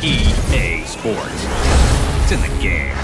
EA Sports. It's in the game.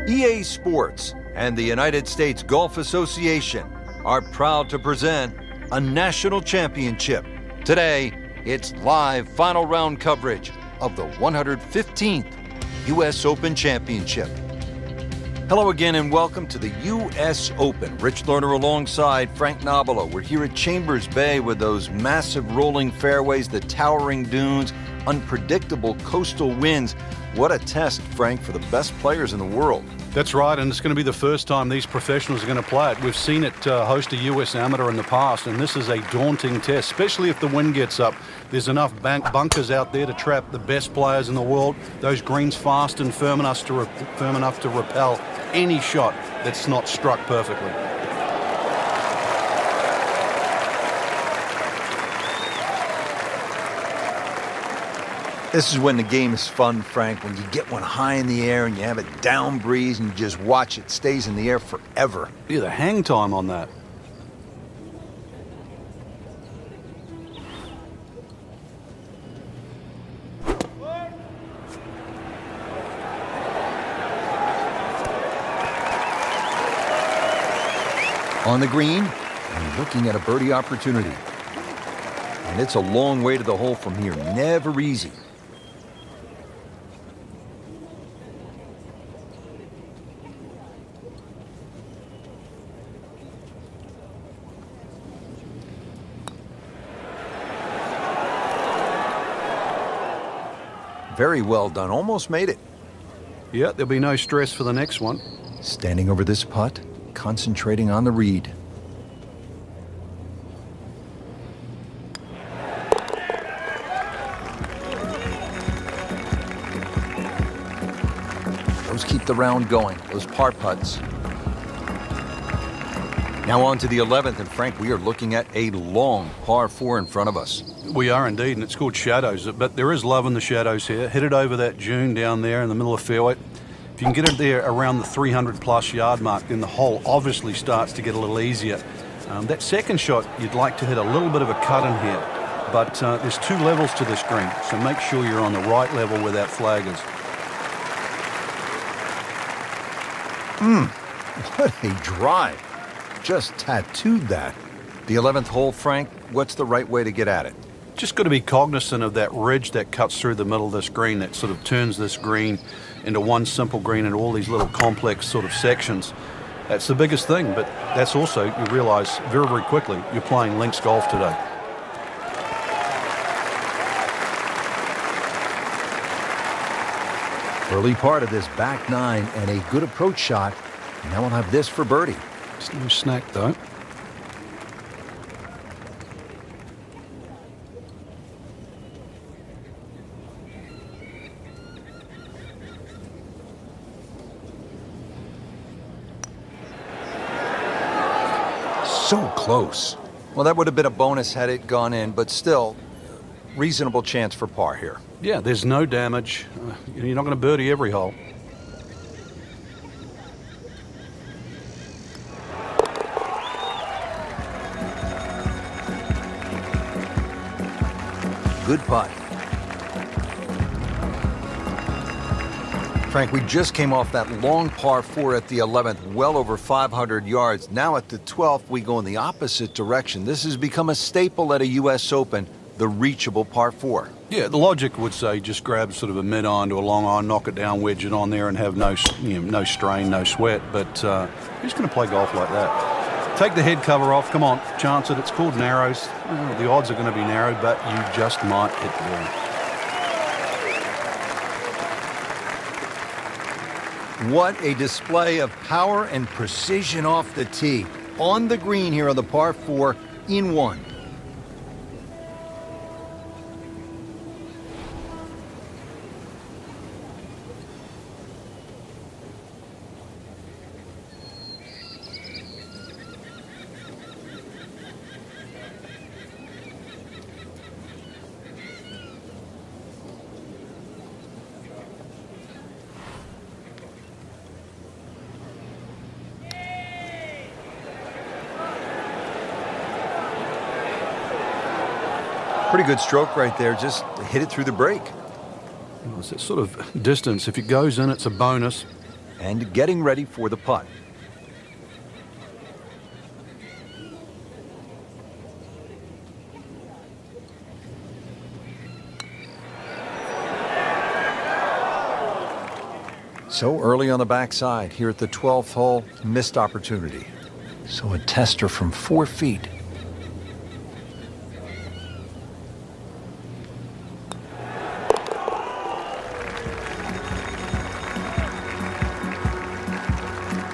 EA Sports and the United States Golf Association are proud to present a national championship. Today, it's live final round coverage of the 115th U.S. Open Championship. Hello again and welcome to the U.S. Open. Rich Lerner alongside Frank Nobilo. We're here at Chambers Bay with those massive rolling fairways, the towering dunes, unpredictable coastal winds. What a test, Frank, for the best players in the world. That's right, and it's going to be the first time these professionals are going to play it. We've seen it host a U.S. amateur in the past, and this is a daunting test, especially if the wind gets up. There's enough bunkers out there to trap the best players in the world. Those greens fast and firm enough to repel any shot that's not struck perfectly. This is when the game is fun, Frank, when you get one high in the air and you have a down breeze and you just watch it stays in the air forever. Yeah, the hang time on that. On the green, and looking at a birdie opportunity. And it's a long way to the hole from here, never easy. Very well done. Almost made it. Yeah, there'll be no stress for the next one. Standing over this putt, concentrating on the read. the round going, those par putts. Now on to the 11th, and Frank, we are looking at a long par 4 in front of us. We are indeed, and it's called shadows, but there is love in the shadows here. Hit it over that dune down there in the middle of the fairway. If you can get it there around the 300-plus yard mark, then the hole obviously starts to get a little easier. That second shot, you'd like to hit a little bit of a cut in here, but there's 2 levels to this green, so make sure you're on the right level where that flag is. What a drive. Just tattooed that. The 11th hole, Frank, what's the right way to get at it? Just got to be cognizant of that ridge that cuts through the middle of this green that sort of turns this green into one simple green into all these little complex sort of sections. That's the biggest thing, but that's also, you realize very, very quickly, you're playing links golf today. Early part of this back 9 and a good approach shot. Now we'll have this for birdie. It's no snack, though. So close. Well, that would have been a bonus had it gone in, but still, reasonable chance for par here. Yeah, there's no damage. You're not going to birdie every hole. Good putt. Frank, we just came off that long par 4 at the 11th, well over 500 yards. Now at the 12th, we go in the opposite direction. This has become a staple at a U.S. Open, the reachable par 4. Yeah, the logic would say just grab sort of a mid-iron to a long iron, knock it down, wedge it on there, and have no strain, no sweat. But who's going to play golf like that? Take the head cover off. Come on, chance it. It's called narrows. The odds are going to be narrow, but you just might hit the ball. What a display of power and precision off the tee. On the green here on the par 4 in 1. Pretty good stroke right there. Just hit it through the break. Well, it's that sort of distance. If it goes in, it's a bonus. And getting ready for the putt. So early on the backside here at the 12th hole, missed opportunity. So a tester from 4 feet.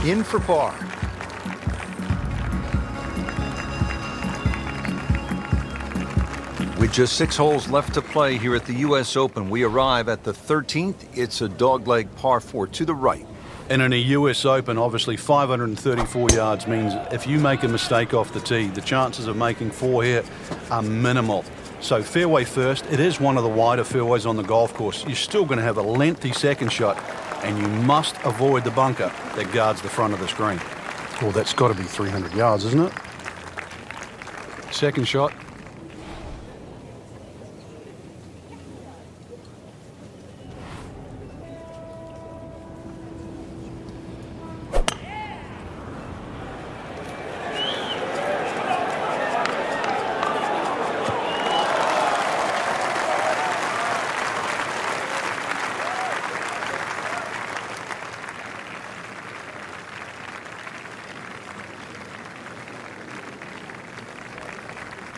In for par. With just 6 holes left to play here at the U.S. Open, we arrive at the 13th. It's a dogleg par 4 to the right. And in a U.S. Open, obviously 534 yards means if you make a mistake off the tee, the chances of making 4 here are minimal. So fairway first. It is one of the wider fairways on the golf course. You're still going to have a lengthy second shot, and you must avoid the bunker that guards the front of the screen. Well, that's got to be 300 yards, isn't it? Second shot.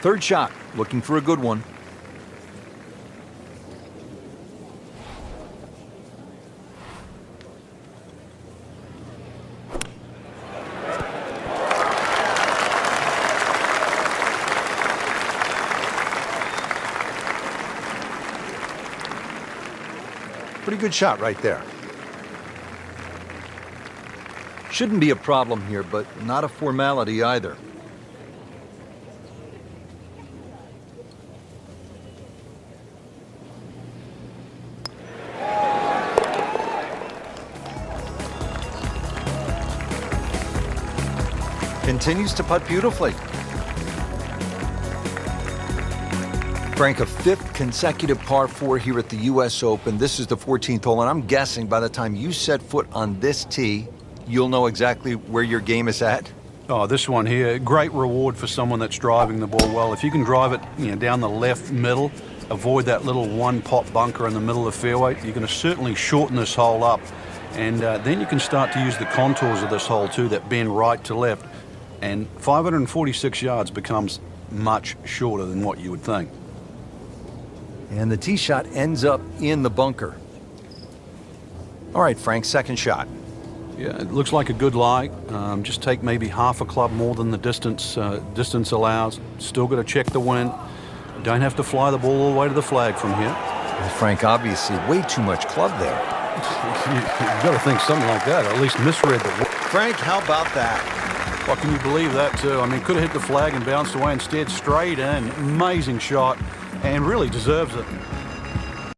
Third shot, looking for a good one. Pretty good shot right there. Shouldn't be a problem here, but not a formality either. Continues to putt beautifully. Frank, a fifth consecutive par 4 here at the U.S. Open. This is the 14th hole, and I'm guessing by the time you set foot on this tee, you'll know exactly where your game is at. Oh, this one here, great reward for someone that's driving the ball well. If you can drive it down the left middle, avoid that little one-pot bunker in the middle of the fairway, you're going to certainly shorten this hole up. And then you can start to use the contours of this hole, too, that bend right to left. And 546 yards becomes much shorter than what you would think. And the tee shot ends up in the bunker. All right, Frank, second shot. Yeah, it looks like a good lie. Just take maybe half a club more than the distance allows. Still got to check the wind. Don't have to fly the ball all the way to the flag from here. Well, Frank, obviously way too much club there. You've got to think something like that, or at least misread the ball. Frank, how about that? Well, can you believe that, too? I mean, could have hit the flag and bounced away, instead straight in. Amazing shot, and really deserves it.